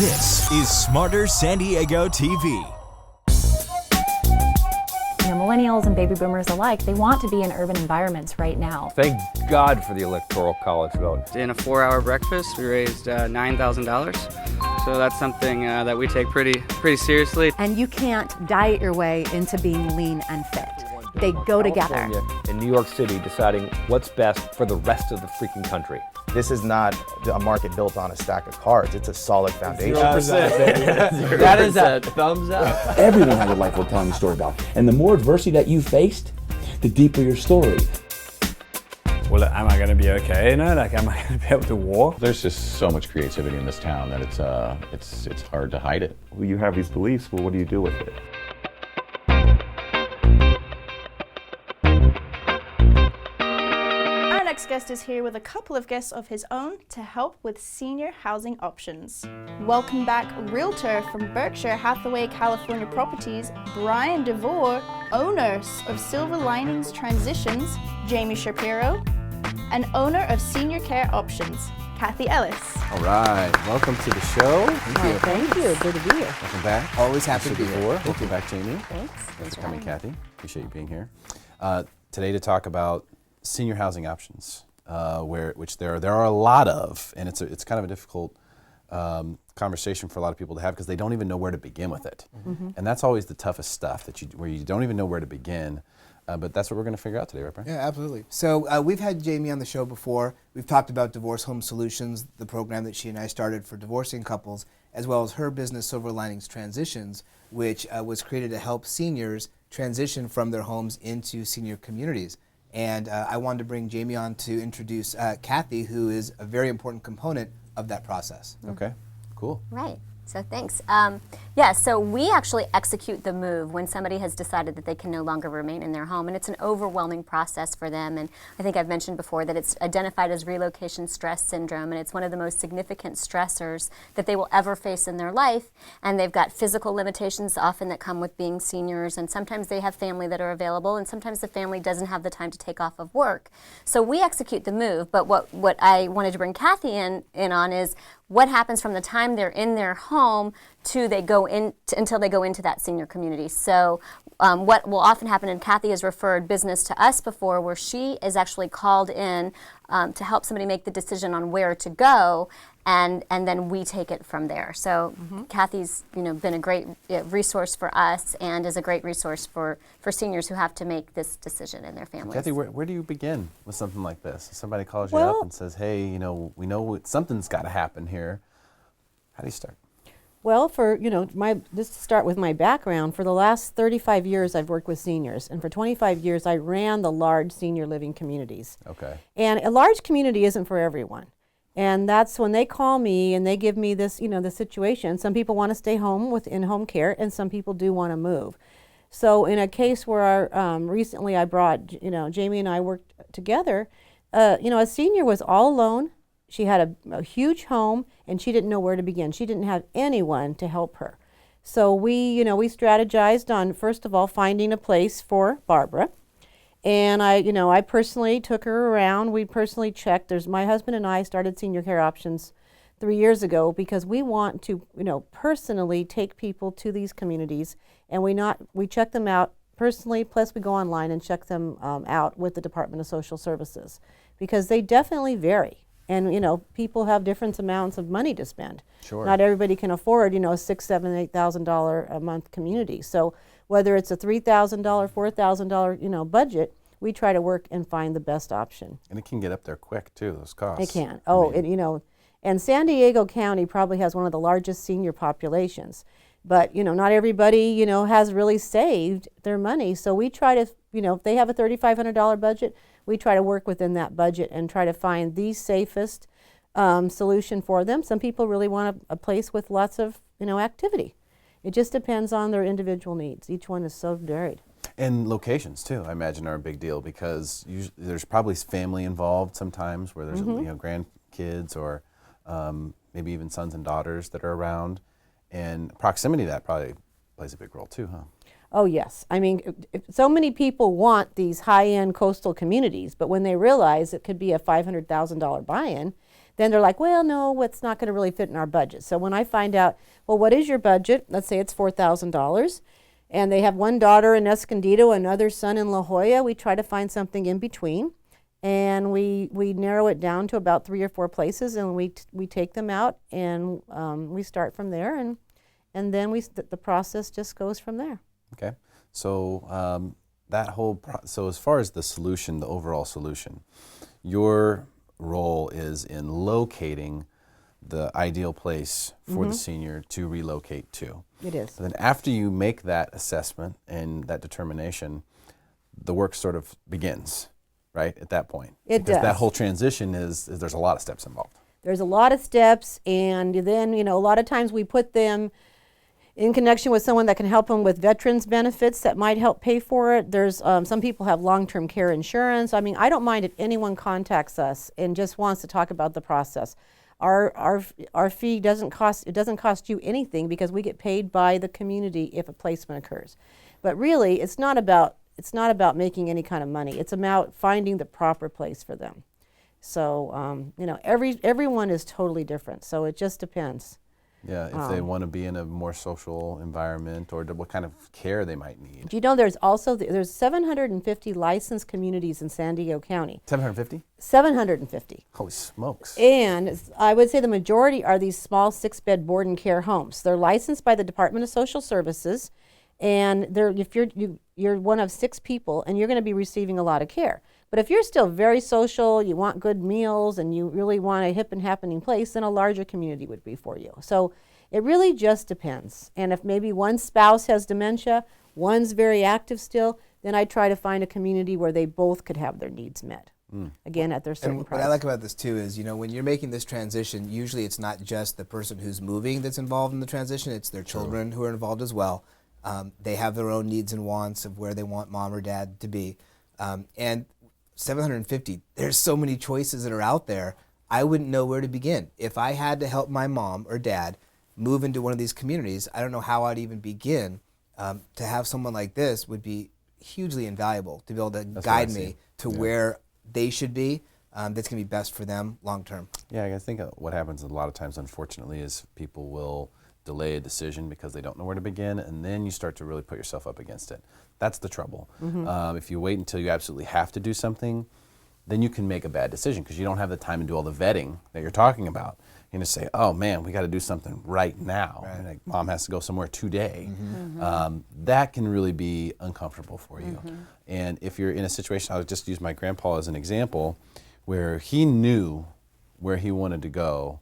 This is Smarter San Diego TV. Millennials and baby boomers alike, they want to be in urban environments right now. Thank God for the Electoral College vote. In a 4-hour breakfast, we raised $9,000. So that's something that we take pretty seriously. And you can't diet your way into being lean and fit. They go together. In New York City, deciding what's best for the rest of the freaking country. This is not a market built on a stack of cards. It's a solid foundation. 0%. That is a thumbs up. Everyone has a life worth telling a story about. And the more adversity that you faced, the deeper your story. Well, am I going to be okay? Am I going to be able to walk? There's just so much creativity in this town that it's hard to hide it. Well, you have these beliefs, well, what do you do with it? Our next guest is here with a couple of guests of his own to help with senior housing options. Welcome back, realtor from Berkshire Hathaway, California Properties, Bryan Devore, owners of Silver Linings Transitions, Jami Shapiro, and owner of Senior Care Options, Cathy Ellis. All right, welcome to the show. Thank you. Good to be here. Welcome back. Always happy to be here. Welcome back, Jami. Thanks for coming, Cathy. Appreciate you being here. Today to talk about senior housing options, which there are a lot of, and it's kind of a difficult conversation for a lot of people to have because they don't even know where to begin with it, and that's always the toughest stuff where you don't even know where to begin. But that's what we're going to figure out today, right, Bryan? Yeah, absolutely. So we've had Jami on the show before. We've talked about Divorce Home Solutions, the program that she and I started for divorcing couples, as well as her business, Silver Linings Transitions, which was created to help seniors transition from their homes into senior communities. And I wanted to bring Jami on to introduce Cathy, who is a very important component of that process. Okay, cool. Right. So thanks. So we actually execute the move when somebody has decided that they can no longer remain in their home, and it's an overwhelming process for them. And I think I've mentioned before that it's identified as relocation stress syndrome, and it's one of the most significant stressors that they will ever face in their life. And they've got physical limitations often that come with being seniors, and sometimes they have family that are available, and sometimes the family doesn't have the time to take off of work. So we execute the move, but what I wanted to bring Cathy in on is what happens from the time they're in their home until they go into that senior community. So what will often happen, and Cathy has referred business to us before, where she is actually called in to help somebody make the decision on where to go, and then we take it from there. So Cathy's been a great resource for us and is a great resource for seniors who have to make this decision in their families. Cathy, where do you begin with something like this? If somebody calls you up and says, hey, we know something's got to happen here. How do you start? Well, just to start with my background, for the last 35 years I've worked with seniors, and for 25 years I ran the large senior living communities. Okay. And a large community isn't for everyone. And that's when they call me and they give me this, the situation. Some people want to stay home with in-home care, and some people do want to move. So in a case where recently I brought, Jami and I worked together, a senior was all alone. She had a huge home, and she didn't know where to begin. She didn't have anyone to help her. So we strategized on, first of all, finding a place for Barbara. And I personally took her around. We personally checked. My husband and I started Senior Care Options 3 years ago because we want to, personally take people to these communities, and we check them out personally, plus we go online and check them out with the Department of Social Services, because they definitely vary. And people have different amounts of money to spend. Sure. Not everybody can afford, $6,000, $7,000, $8,000 a month community. So whether it's a $3,000, $4,000, budget, we try to work and find the best option. And it can get up there quick too, those costs. It can. And San Diego County probably has one of the largest senior populations. But not everybody has really saved their money. So we try to, if they have a $3,500 budget, we try to work within that budget and try to find the safest solution for them. Some people really want a place with lots of activity. It just depends on their individual needs. Each one is so varied. And locations too, I imagine, are a big deal because there's probably family involved sometimes where there's grandkids or maybe even sons and daughters that are around, and proximity to that probably plays a big role too, huh? Oh yes, I mean, so many people want these high-end coastal communities, but when they realize it could be a $500,000 buy-in, then they're like, well, no, it's not going to really fit in our budget. So when I find out, well, what is your budget? Let's say it's $4,000, and they have one daughter in Escondido, another son in La Jolla. We try to find something in between, and we narrow it down to about 3 or 4 places, and we take them out, and we start from there, and then the process just goes from there. Okay, so so as far as the solution, the overall solution, your role is in locating the ideal place for the senior to relocate to. It is. And then after you make that assessment and that determination, the work sort of begins, right, at that point. It because does. that whole transition there's a lot of steps involved. There's a lot of steps, and then, a lot of times we put them in connection with someone that can help them with veterans benefits that might help pay for it. There's some people have long-term care insurance. I mean, I don't mind if anyone contacts us and just wants to talk about the process. Our fee doesn't cost you anything because we get paid by the community if a placement occurs. But really, it's not about making any kind of money. It's about finding the proper place for them. So everyone is totally different. So it just depends. Yeah, if they want to be in a more social environment, or what kind of care they might need. Do you know there's 750 licensed communities in San Diego County. 750? 750. Holy smokes. And I would say the majority are these small 6-bed board and care homes. They're licensed by the Department of Social Services, and if you're one of 6 people, and you're going to be receiving a lot of care. But if you're still very social, you want good meals, and you really want a hip and happening place, then a larger community would be for you. So it really just depends. And if maybe one spouse has dementia, one's very active still, then I try to find a community where they both could have their needs met. Again, at their certain price. What I like about this too is, when you're making this transition, usually it's not just the person who's moving that's involved in the transition, it's their children who are involved as well. They have their own needs and wants of where they want mom or dad to be. And 750, there's so many choices that are out there, I wouldn't know where to begin. If I had to help my mom or dad move into one of these communities, I don't know how I'd even begin. To have someone like this would be hugely invaluable to be able to guide me to where they should be. That's going to be best for them long term. Yeah, I think what happens a lot of times, unfortunately, is people will delay a decision because they don't know where to begin, and then you start to really put yourself up against it. That's the trouble. If you wait until you absolutely have to do something, then you can make a bad decision because you don't have the time to do all the vetting that you're talking about. You're going to say, oh man, we got to do something right now. Right. And like, mom has to go somewhere today. That can really be uncomfortable for you. And if you're in a situation, I'll just use my grandpa as an example, where he knew where he wanted to go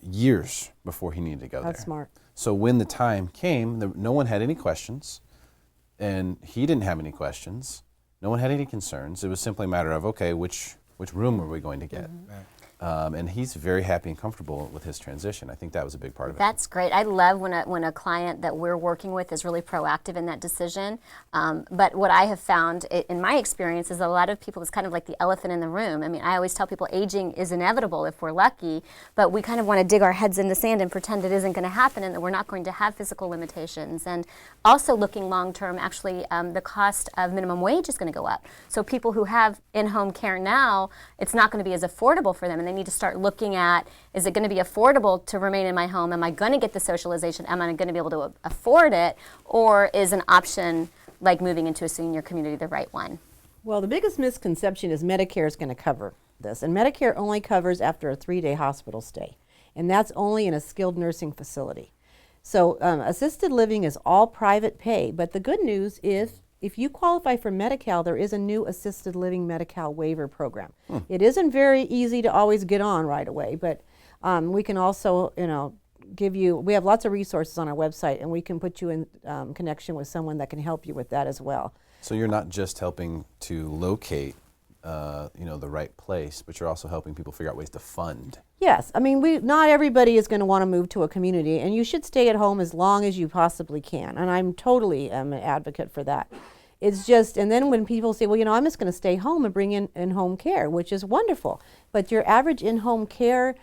years before he needed to go there. That's smart. So when the time came, no one had any questions, and he didn't have any questions. No one had any concerns. It was simply a matter of, okay, which room are we going to get? And he's very happy and comfortable with his transition. I think that was a big part of it. That's great. I love when a client that we're working with is really proactive in that decision. But what I have found in my experience is a lot of people, it's kind of like the elephant in the room. I mean, I always tell people aging is inevitable if we're lucky, but we kind of want to dig our heads in the sand and pretend it isn't going to happen and that we're not going to have physical limitations. And also looking long term, actually, the cost of minimum wage is going to go up. So people who have in-home care now, it's not going to be as affordable for them. And they need to start looking at, is it going to be affordable to remain in my home? Am I going to get the socialization? Am I going to be able to afford it? Or is an option like moving into a senior community the right one? Well, the biggest misconception is Medicare is going to cover this. And Medicare only covers after a 3-day hospital stay. And that's only in a skilled nursing facility. So assisted living is all private pay. But the good news is, if you qualify for Medi-Cal, there is a new assisted living Medi-Cal waiver program. It isn't very easy to always get on right away, but we can also, we have lots of resources on our website, and we can put you in connection with someone that can help you with that as well. So you're not just helping to locate, the right place, but you're also helping people figure out ways to fund. Yes, I mean, not everybody is going to want to move to a community, and you should stay at home as long as you possibly can, and I'm totally an advocate for that. It's just, and then when people say, well, I'm just going to stay home and bring in home care, which is wonderful, but your average in-home care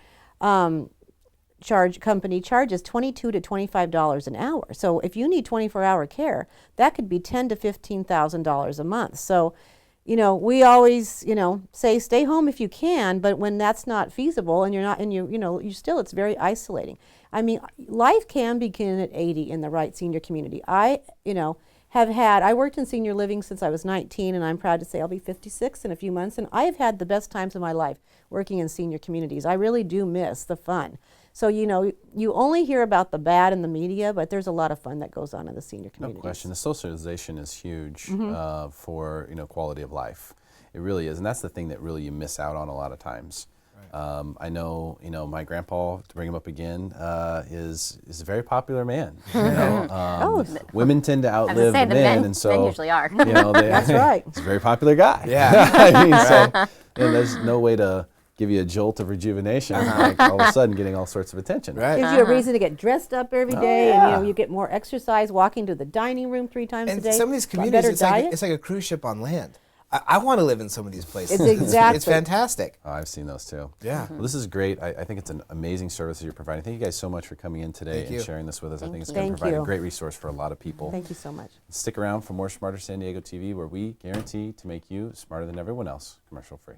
company charges $22 to $25 an hour. So if you need 24-hour care, that could be $10,000 to $15,000 a month. So, you know, we always, you know, say stay home if you can, but when that's not feasible and you're not, and you know, you still, it's very isolating. I mean, life can begin at 80 in the right senior community. I, you know, I worked in senior living since I was 19, and I'm proud to say I'll be 56 in a few months, and I've had the best times of my life working in senior communities. I really do miss the fun. So, you know, you only hear about the bad in the media, but there's a lot of fun that goes on in the senior communities. No question. The socialization is huge for, you know, quality of life. It really is, and that's the thing that really you miss out on a lot of times. Right. I know, you know, my grandpa, to bring him up again, is a very popular man. You know, women tend to outlive the men, and so men usually are. You know, that's right. He's a very popular guy. Yeah. I mean, so you know, there's no way to give you a jolt of rejuvenation, like all of a sudden getting all sorts of attention. Right. Gives you a reason to get dressed up every day, and you know, you get more exercise, walking to the dining room 3 times a day. And some of these communities, it's like a cruise ship on land. I want to live in some of these places. It's fantastic. Oh, I've seen those too. Yeah. Well, this is great. I think it's an amazing service that you're providing. Thank you guys so much for coming in today and sharing this with us. I think it's going to provide a great resource for a lot of people. Thank you so much. Stick around for more Smarter San Diego TV, where we guarantee to make you smarter than everyone else, commercial free.